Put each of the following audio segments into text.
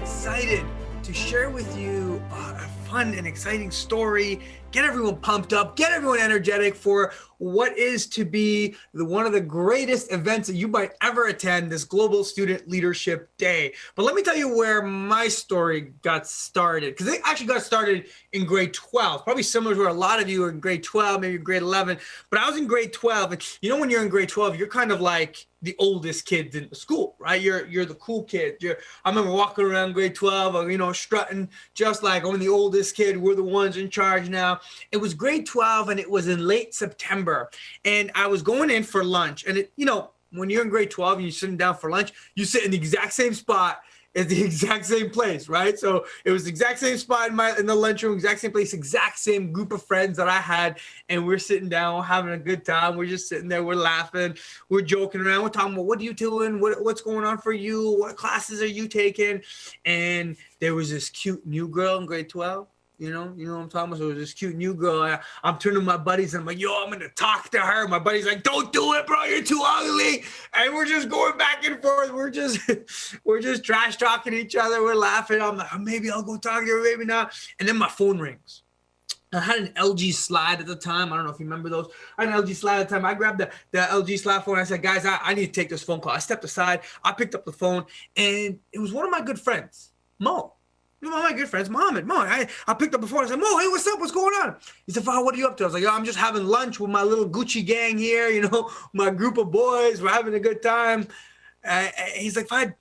excited to share with you a fun and exciting story, get everyone pumped up, get everyone energetic for what is to be one of the greatest events that you might ever attend, this Global Student Leadership Day. But let me tell you where my story got started, because it actually got started in grade 12, probably similar to where a lot of you are in grade 12, maybe grade 11, but I was in grade 12. And you know, when you're in grade 12, you're kind of like the oldest kids in the school, right? You're the cool kid. I remember walking around grade 12, strutting just like I'm the oldest kid. We're the ones in charge now. It was grade 12 and it was in late September, and I was going in for lunch. And when you're in grade 12 and you're sitting down for lunch, you sit in the exact same spot at the exact same place, right? So it was the exact same spot in the lunchroom, exact same place, exact same group of friends that I had, and we're sitting down having a good time. We're just sitting there, we're laughing, we're joking around, we're talking about what are you doing, what's going on for you, what classes are you taking? And there was this cute new girl in grade 12. You know what I'm talking about? So it was this cute new girl. I'm turning to my buddies and I'm like, yo, I'm going to talk to her. My buddy's like, don't do it, bro. You're too ugly. And we're just going back and forth. We're just trash talking each other. We're laughing. I'm like, maybe I'll go talk to her, maybe not. And then my phone rings. I had an LG Slide at the time. I don't know if you remember those. I had an LG Slide at the time. I grabbed the LG Slide phone. I said, guys, I need to take this phone call. I stepped aside. I picked up the phone, and it was one of my good friends, Mo. One of my good friends, Mohammed. I picked up the phone. I said, Mo, hey, what's up? What's going on? He said, Fahd, what are you up to? I was like, yo, I'm just having lunch with my little Gucci gang here, my group of boys. We're having a good time. He's like, Fahd,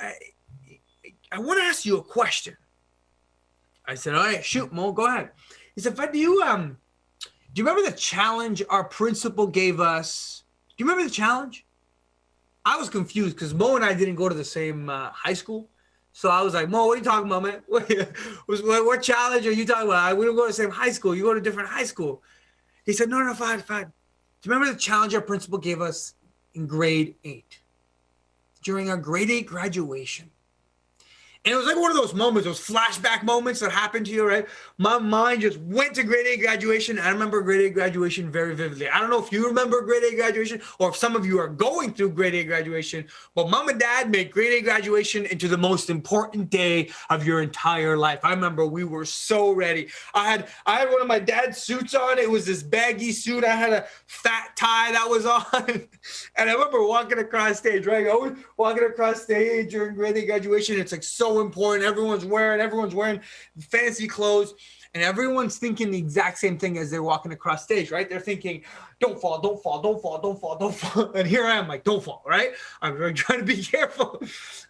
I want to ask you a question. I said, all right, shoot, Mo, go ahead. He said, Fahd, do you remember the challenge our principal gave us? Do you remember the challenge? I was confused because Mo and I didn't go to the same high school. So I was like, Mo, what are you talking about, man? What challenge are you talking about? We don't go to the same high school. You go to a different high school. He said, no, Fahd. Do you remember the challenge our principal gave us in grade 8? During our grade 8 graduation. And it was like one of those moments, those flashback moments that happened to you, right? My mind just went to grade 8 graduation. I remember grade 8 graduation very vividly. I don't know if you remember grade 8 graduation or if some of you are going through grade 8 graduation, but mom and dad made grade 8 graduation into the most important day of your entire life. I remember we were so ready. I had one of my dad's suits on. It was this baggy suit. I had a fat tie that was on. And I remember walking across stage, right? Always walking across stage during grade 8 graduation. It's like so important. Everyone's wearing fancy clothes, and everyone's thinking the exact same thing as they're walking across stage, right? They're thinking, don't fall, don't fall, don't fall, don't fall, don't fall. And here I am like, don't fall, right? I'm trying to be careful.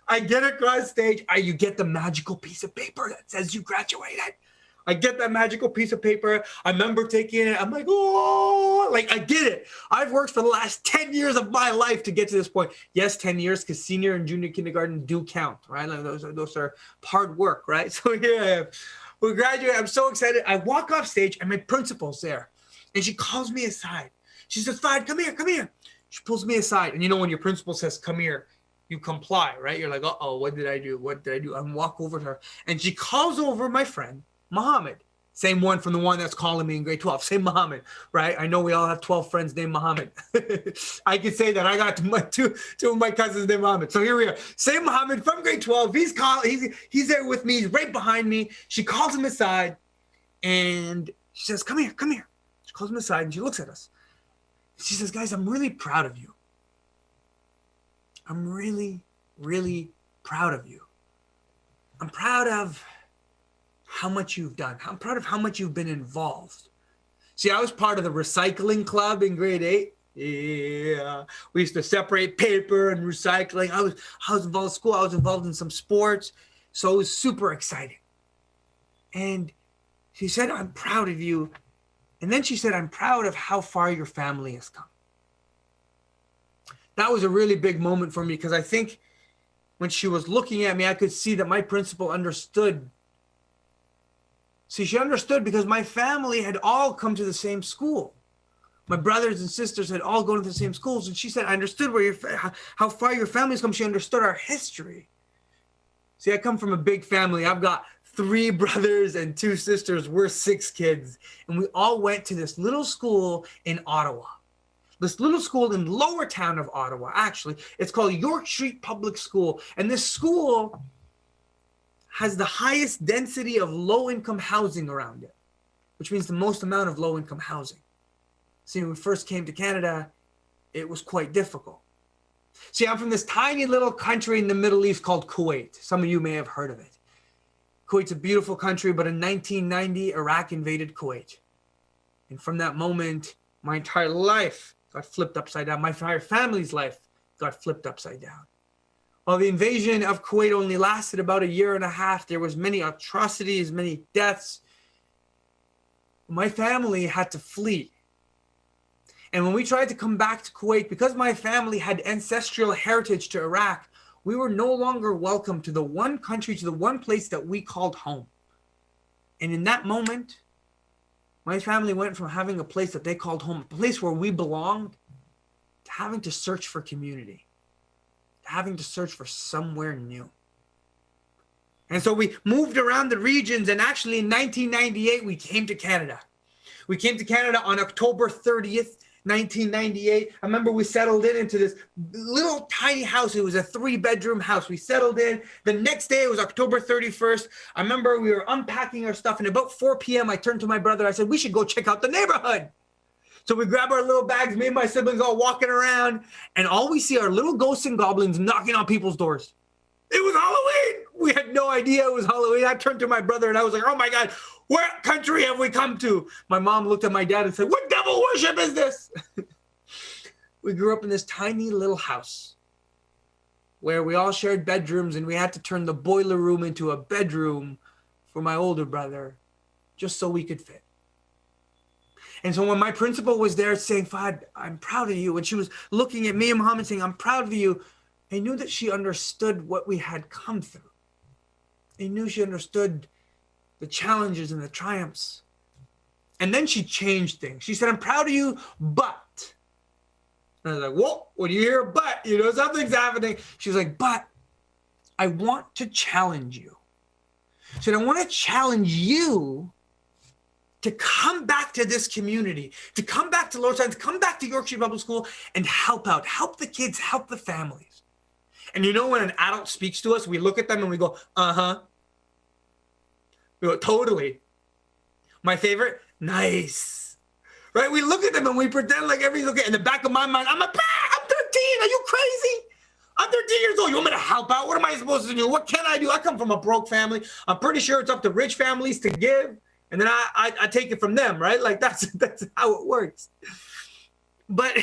I get across stage. You get the magical piece of paper that says you graduated. I get that magical piece of paper. I remember taking it. I'm like, oh, like I did it. I've worked for the last 10 years of my life to get to this point. Yes, 10 years, because senior and junior kindergarten do count, right? Like those are hard work, right? So here I am. We graduate. I'm so excited. I walk off stage and my principal's there. And she calls me aside. She says, Fahd, come here, come here. She pulls me aside. And when your principal says, come here, you comply, right? You're like, uh-oh, what did I do? What did I do? I walk over to her. And she calls over my friend, Muhammad, same one from the one that's calling me in grade 12, same Muhammad, right? I know we all have 12 friends named Muhammad. I could say that I got two of my cousins named Muhammad. So here we are, same Muhammad from grade 12. He's there with me. He's right behind me. She calls him aside and she says, come here, come here. She calls him aside and she looks at us. She says, guys, I'm really proud of you. I'm really, really proud of you. I'm proud of how much you've done. I'm proud of how much you've been involved. See, I was part of the recycling club in grade 8. Yeah. We used to separate paper and recycling. I was involved in school. I was involved in some sports. So it was super exciting. And she said, I'm proud of you. And then she said, I'm proud of how far your family has come. That was a really big moment for me because I think when she was looking at me, I could see that my principal understood. See, she understood because my family had all come to the same school. My brothers and sisters had all gone to the same schools. And she said, I understood how far your family's come. She understood our history. See, I come from a big family. I've got 3 brothers and 2 sisters. We're 6 kids. And we all went to this little school in Ottawa. This little school in lower town of Ottawa, actually. It's called York Street Public School. And this school has the highest density of low-income housing around it, which means the most amount of low-income housing. See, when we first came to Canada, it was quite difficult. See, I'm from this tiny little country in the Middle East called Kuwait. Some of you may have heard of it. Kuwait's a beautiful country, but in 1990, Iraq invaded Kuwait. And from that moment, my entire life got flipped upside down. My entire family's life got flipped upside down. While the invasion of Kuwait only lasted about 1.5 years, there was many atrocities, many deaths. My family had to flee. And when we tried to come back to Kuwait, because my family had ancestral heritage to Iraq, we were no longer welcome to the one country, to the one place that we called home. And in that moment, my family went from having a place that they called home, a place where we belonged, to having to search for community, to having to search for somewhere new. And so we moved around the regions, and actually in 1998, we came to Canada. We came to Canada on October 30th, 1998. I remember we settled into this little tiny house. It was a 3-bedroom house. We settled in. The next day, it was October 31st. I remember we were unpacking our stuff, and about 4 p.m., I turned to my brother. I said, we should go check out the neighborhood. So we grab our little bags, me and my siblings all walking around, and all we see are little ghosts and goblins knocking on people's doors. It was Halloween. We had no idea it was Halloween. I turned to my brother, and I was like, oh my God, what country have we come to? My mom looked at my dad and said, what devil worship is this? We grew up in this tiny little house where we all shared bedrooms, and we had to turn the boiler room into a bedroom for my older brother just so we could fit. And so when my principal was there saying, Fahd, I'm proud of you, when she was looking at me and Muhammad saying, I'm proud of you, I knew that she understood what we had come through. I knew she understood the challenges and the triumphs. And then she changed things. She said, I'm proud of you, but. And I was like, whoa, when you hear but, you know, something's happening. She was like, but I want to challenge you. She said, I want to challenge you to come back to this community, to come back to Lower Science, come back to York Street Public School and help out, help the kids, help the families. And you know, when an adult speaks to us, we look at them and we go, uh-huh. We go, totally. My favorite, nice. Right? We look at them and we pretend like everything's okay. In the back of my mind, I'm 13. Are you crazy? I'm 13 years old. You want me to help out? What am I supposed to do? What can I do? I come from a broke family. I'm pretty sure it's up to rich families to give. And then I take it from them, right? Like that's how it works. But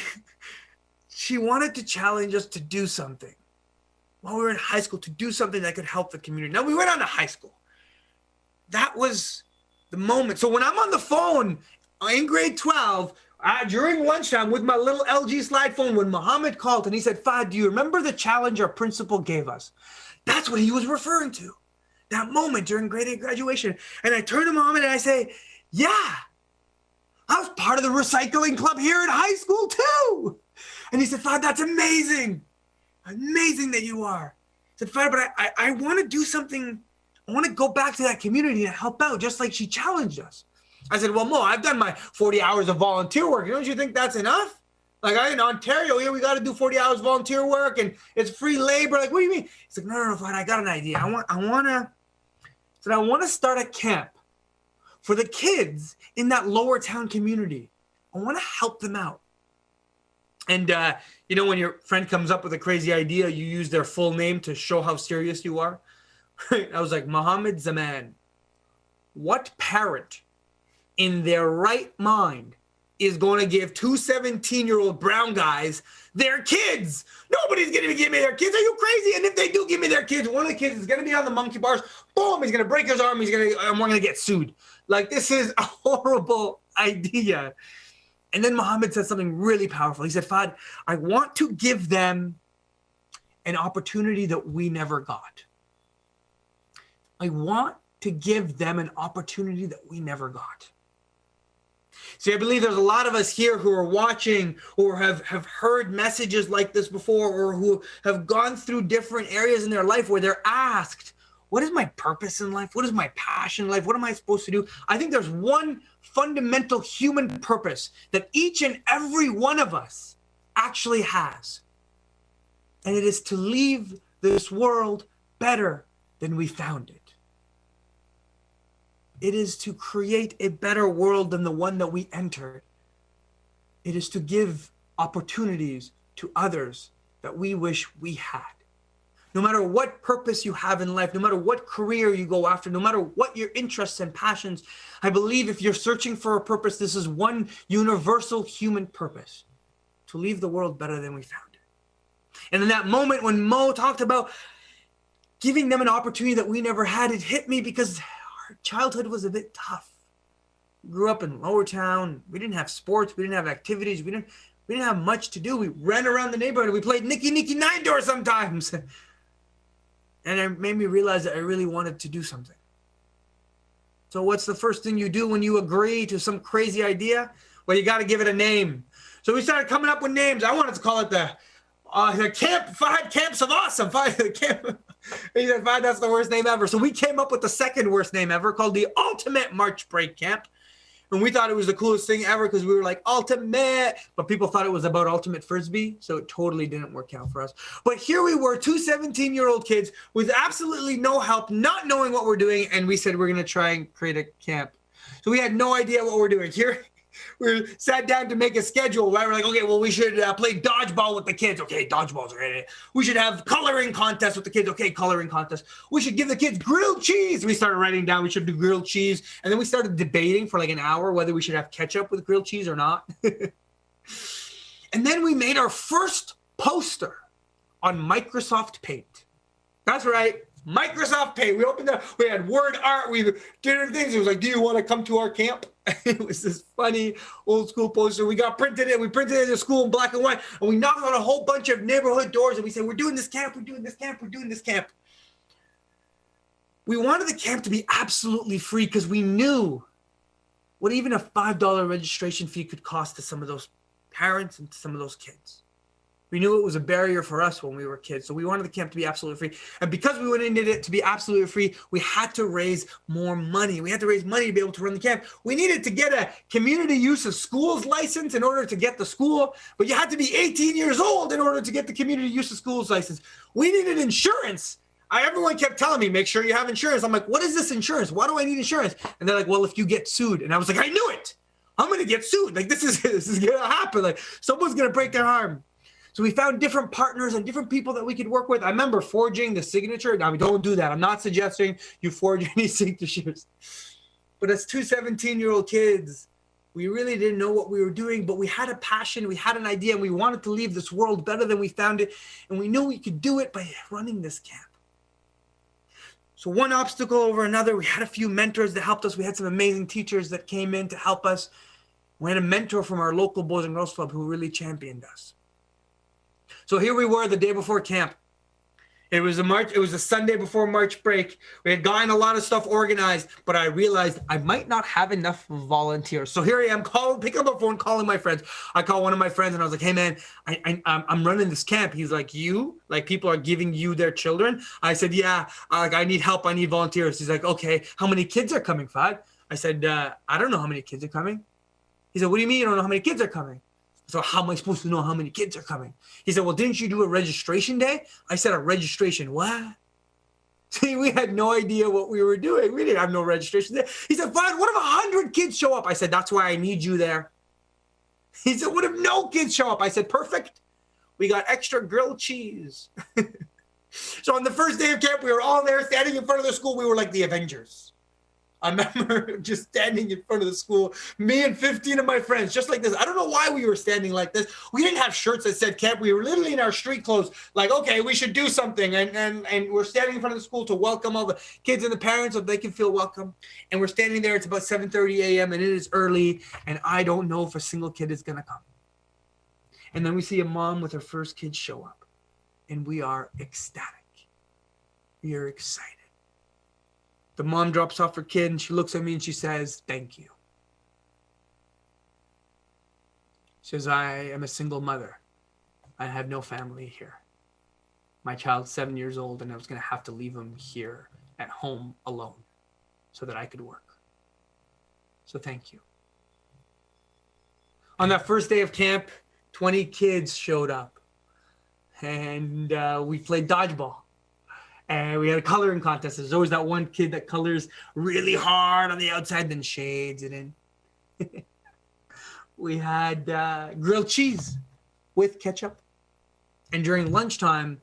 she wanted to challenge us to do something while we were in high school, to do something that could help the community. Now, we went on to high school. That was the moment. So when I'm on the phone in grade 12, during lunchtime with my little LG slide phone, when Muhammad called and he said, Fahd, do you remember the challenge our principal gave us? That's what he was referring to. That moment during grade 8 graduation. And I turn to Muhammad and I say, yeah, I was part of the recycling club here in high school too. And he said, Fahd, that's amazing. Amazing that you are. I said, Fahd, but I want to do something. I want to go back to that community and help out just like she challenged us. I said, well, Mo, I've done my 40 hours of volunteer work. Don't you think that's enough? Like, in Ontario here, we got to do 40 hours volunteer work and it's free labor. Like, what do you mean? He's like, no, Fahd, I got an idea. I want to start a camp for the kids in that lower town community. I want to help them out. And, you know, when your friend comes up with a crazy idea, you use their full name to show how serious you are. I was like, Muhammad Zaman, what parent in their right mind is going to give 2 17-year-old brown guys their kids? Nobody's going to give me their kids. Are you crazy? And if they do give me their kids, one of the kids is going to be on the monkey bars. Boom, he's going to break his arm. And we're going to get sued. Like, this is a horrible idea. And then Muhammad said something really powerful. He said, Fahd, I want to give them an opportunity that we never got. I want to give them an opportunity that we never got. See, I believe there's a lot of us here who are watching or have heard messages like this before, or who have gone through different areas in their life where they're asked, what is my purpose in life? What is my passion in life? What am I supposed to do? I think there's one fundamental human purpose that each and every one of us actually has. And it is to leave this world better than we found it. It is to create a better world than the one that we entered. It is to give opportunities to others that we wish we had. No matter what purpose you have in life, no matter what career you go after, no matter what your interests and passions, I believe if you're searching for a purpose, this is one universal human purpose: to leave the world better than we found it. And in that moment when Mo talked about giving them an opportunity that we never had, it hit me because our childhood was a bit tough. We grew up in Lower Town. We didn't have sports. We didn't have activities. We didn't have much to do. We ran around the neighborhood. We played Nicky Nicky Nine Door sometimes. And it made me realize that I really wanted to do something. So what's the first thing you do when you agree to some crazy idea? Well, you got to give it a name. So we started coming up with names. I wanted to call it the camp, Fahd Camps of Awesome. Fahd Camp. He said, Fahd, that's the worst name ever. So we came up with the second worst name ever, called the Ultimate March Break Camp. And we thought it was the coolest thing ever because we were like, ultimate. But people thought it was about ultimate frisbee. So it totally didn't work out for us. But here we were, two 17-year-old kids with absolutely no help, not knowing what we're doing. And we said, we're going to try and create a camp. So we had no idea what we're doing. Here we sat down to make a schedule. Right? We're like, okay, well, we should play dodgeball with the kids. Okay, dodgeball's right. We should have coloring contests with the kids. Okay, coloring contest. We should give the kids grilled cheese. We started writing down we should do grilled cheese. And then we started debating for like an hour whether we should have ketchup with grilled cheese or not. And then we made our first poster on Microsoft Paint. That's right. Microsoft Paint. We opened up, we had word art, we did different things. It was like, do you want to come to our camp? It was this funny old school poster. We printed it in the school in black and white, and we knocked on a whole bunch of neighborhood doors, and we said, we're doing this camp, we're doing this camp, we're doing this camp. We wanted the camp to be absolutely free because we knew what even a $5 registration fee could cost to some of those parents and to some of those kids. We knew it was a barrier for us when we were kids. So we wanted the camp to be absolutely free. And because we wanted it to be absolutely free, we had to raise more money. We had to raise money to be able to run the camp. We needed to get a community use of schools license in order to get the school. But you had to be 18 years old in order to get the community use of schools license. We needed insurance. Everyone kept telling me, make sure you have insurance. I'm like, what is this insurance? Why do I need insurance? And they're like, well, if you get sued. And I was like, I knew it. I'm going to get sued. Like, this is going to happen. Like, someone's going to break their arm. So we found different partners and different people that we could work with. I remember forging the signature. Now, we don't do that. I'm not suggesting you forge any signatures. But as two 17-year-old kids, we really didn't know what we were doing, but we had a passion, we had an idea, and we wanted to leave this world better than we found it. And we knew we could do it by running this camp. So one obstacle over another, we had a few mentors that helped us. We had some amazing teachers that came in to help us. We had a mentor from our local Boys and Girls Club who really championed us. So here we were the day before camp. It was a Sunday before March break. We had gotten a lot of stuff organized, but I realized I might not have enough volunteers. So here I am picking up a phone, calling my friends. I call one of my friends and I was like, hey man, I'm running this camp. He's like, you? Like people are giving you their children? I said, yeah, I need help. I need volunteers. He's like, okay, how many kids are coming, Fahd? I said, I don't know how many kids are coming. He said, what do you mean you don't know how many kids are coming? So how am I supposed to know how many kids are coming? He said, well, didn't you do a registration day? I said, a registration, what? See, we had no idea what we were doing. We didn't have no registration day. He said, Fahd, what if 100 kids show up? I said, that's why I need you there. He said, what if no kids show up? I said, perfect. We got extra grilled cheese. So on the first day of camp, we were all there standing in front of the school. We were like the Avengers. I remember just standing in front of the school, me and 15 of my friends, just like this. I don't know why we were standing like this. We didn't have shirts that said camp. We were literally in our street clothes, like, okay, we should do something. And we're standing in front of the school to welcome all the kids and the parents so they can feel welcome. And we're standing there. It's about 7:30 a.m. and it is early. And I don't know if a single kid is going to come. And then we see a mom with her first kid show up. And we are ecstatic. We are excited. The mom drops off her kid and she looks at me and she says, thank you. She says, I am a single mother. I have no family here. My child's 7 years old and I was going to have to leave him here at home alone so that I could work. So thank you. On that first day of camp, 20 kids showed up and we played dodgeball. And we had a coloring contest. There's always that one kid that colors really hard on the outside, then shades it in. We had grilled cheese with ketchup. And during lunchtime,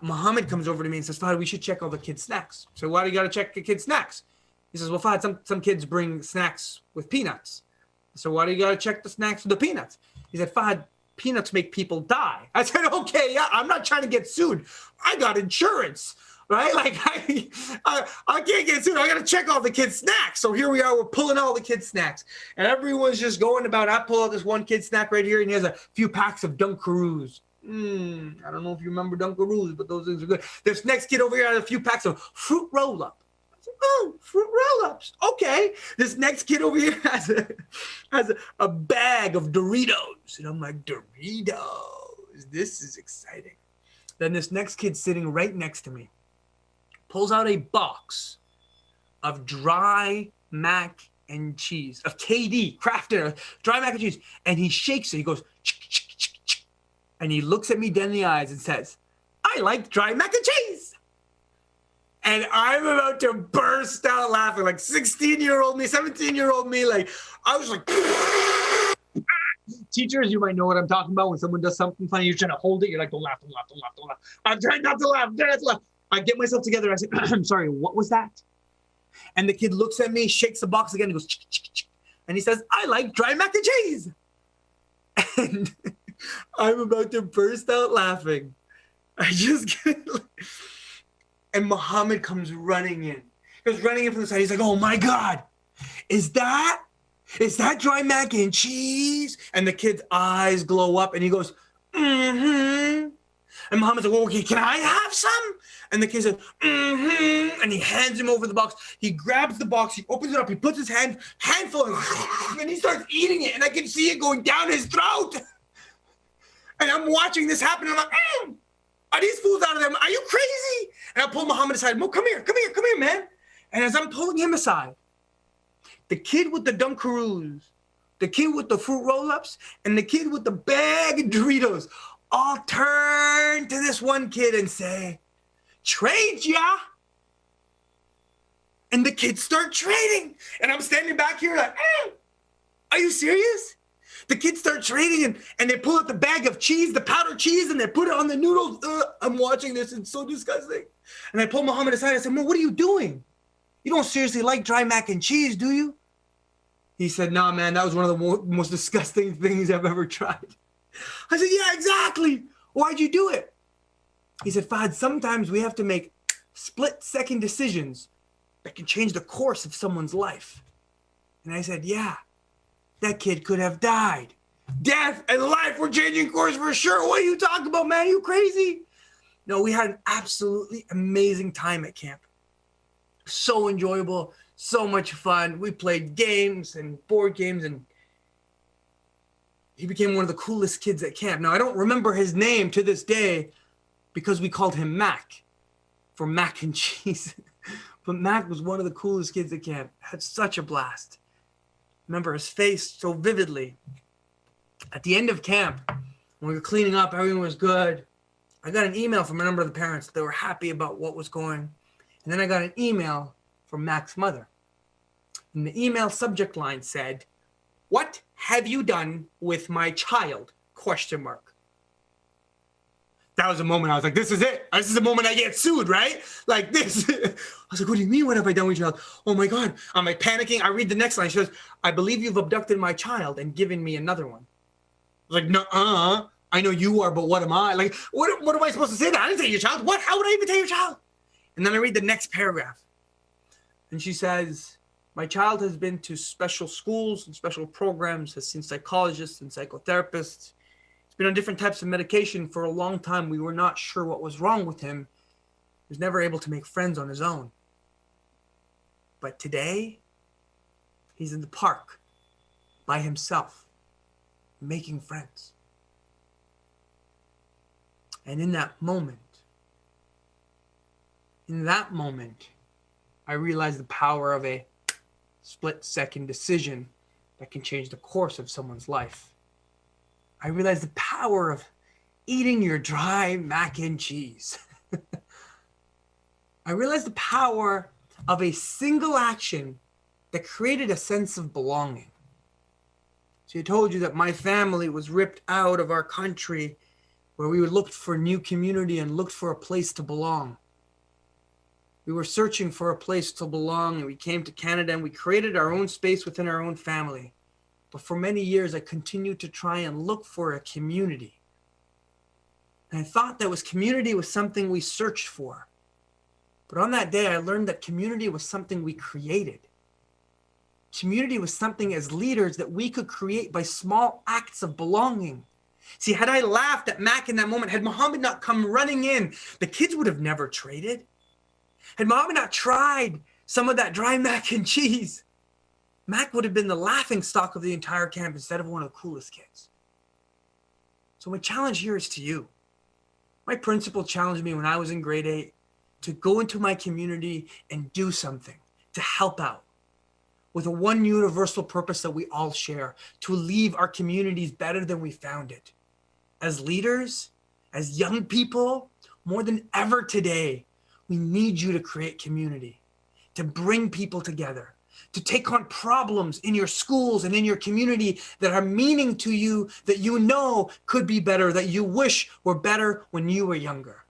Muhammad comes over to me and says, Fahd, we should check all the kids' snacks. So why do you got to check the kids' snacks? He says, well, Fahd, some kids bring snacks with peanuts. So why do you got to check the snacks with the peanuts? He said, Fahd, peanuts make people die. I said, okay, yeah, I'm not trying to get sued. I got insurance, right? Like, I can't get sued. I got to check all the kids' snacks. So here we are. We're pulling all the kids' snacks. And everyone's just going about, I pull out this one kid's snack right here, and he has a few packs of Dunkaroos. I don't know if you remember Dunkaroos, but those things are good. This next kid over here has a few packs of fruit roll-up. Oh, fruit roll-ups. Okay. This next kid over here has a bag of Doritos. And I'm like, Doritos. This is exciting. Then this next kid sitting right next to me pulls out a box of dry mac and cheese, of KD, Kraft Dinner, dry mac and cheese. And he shakes it. He goes, and he looks at me dead in the eyes and says, I like dry mac and cheese. And I'm about to burst out laughing, like 16-year-old me, 17-year-old me. Like, I was like, teachers, you might know what I'm talking about. When someone does something funny, you're trying to hold it. You're like, don't laugh, don't laugh, don't laugh, don't laugh. I'm trying not to laugh, I'm trying not to laugh. I get myself together. I say, I'm sorry, what was that? And the kid looks at me, shakes the box again, and goes, and he says, I like dry mac and cheese. And I'm about to burst out laughing. I just get and Muhammad comes running in. He goes running in from the side. He's like, oh my God, is that dry mac and cheese? And the kid's eyes glow up and he goes, mm-hmm. And Muhammad's like, well, okay, can I have some? And the kid says, mm-hmm. And he hands him over the box. He grabs the box, he opens it up, he puts his handful, and he starts eating it. And I can see it going down his throat. And I'm watching this happen. And I'm like, are these fools out of them? Are you crazy? And I pull Muhammad aside. Mo, come here, man. And as I'm pulling him aside, the kid with the Dunkaroos, the kid with the fruit roll-ups, and the kid with the bag of Doritos all turn to this one kid and say, trade ya? And the kids start trading. And I'm standing back here like, are you serious? The kids start trading and they pull out the bag of cheese, the powdered cheese, and they put it on the noodles. I'm watching this. It's so disgusting. And I pull Muhammad aside. I said, Mo, what are you doing? You don't seriously like dry mac and cheese, do you? He said, nah, man, that was one of the most disgusting things I've ever tried. I said, yeah, exactly. Why'd you do it? He said, Fahd, sometimes we have to make split-second decisions that can change the course of someone's life. And I said, yeah. That kid could have died. Death and life were changing course for sure. What are you talking about, man? Are you crazy? No, we had an absolutely amazing time at camp. So enjoyable, so much fun. We played games and board games, and he became one of the coolest kids at camp. Now, I don't remember his name to this day because we called him Mac for mac and cheese. But Mac was one of the coolest kids at camp. Had such a blast. Remember his face so vividly. At the end of camp, when we were cleaning up, everything was good. I got an email from a number of the parents. They were happy about what was going. And then I got an email from Mac's mother. And the email subject line said, what have you done with my child? Question mark. That was a moment I was like, this is it. This is the moment I get sued, right? Like this. I was like, what do you mean, what have I done with your child? Oh my God. I'm like panicking. I read the next line. She says, I believe you've abducted my child and given me another one. I was like, nuh-uh. I know you are, but what am I? Like, what am I supposed to say? I didn't take your child. What? How would I even take your child? And then I read the next paragraph. And she says, my child has been to special schools and special programs, has seen psychologists and psychotherapists. Been on different types of medication for a long time. We were not sure what was wrong with him. He was never able to make friends on his own. But today, he's in the park by himself, making friends. And in that moment, I realized the power of a split-second decision that can change the course of someone's life. I realized the power of eating your dry mac and cheese. I realized the power of a single action that created a sense of belonging. So I told you that my family was ripped out of our country where we looked for a new community and looked for a place to belong. We were searching for a place to belong, and we came to Canada and we created our own space within our own family. But for many years, I continued to try and look for a community. And I thought that community was something we searched for. But on that day, I learned that community was something we created. Community was something as leaders that we could create by small acts of belonging. See, had I laughed at Mac in that moment, had Muhammad not come running in, the kids would have never traded. Had Muhammad not tried some of that dry mac and cheese, Mac would have been the laughing stock of the entire camp instead of one of the coolest kids. So my challenge here is to you. My principal challenged me when I was in grade 8 to go into my community and do something, to help out with a one universal purpose that we all share, to leave our communities better than we found it. As leaders, as young people, more than ever today, we need you to create community, to bring people together, to take on problems in your schools and in your community that are meaning to you, that you know could be better, that you wish were better when you were younger.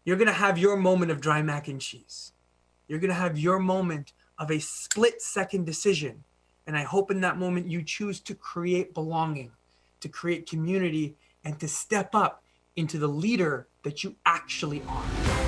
You're going to have your moment of dry mac and cheese. You're going to have your moment of a split-second decision. And I hope in that moment you choose to create belonging, to create community, and to step up into the leader that you actually are.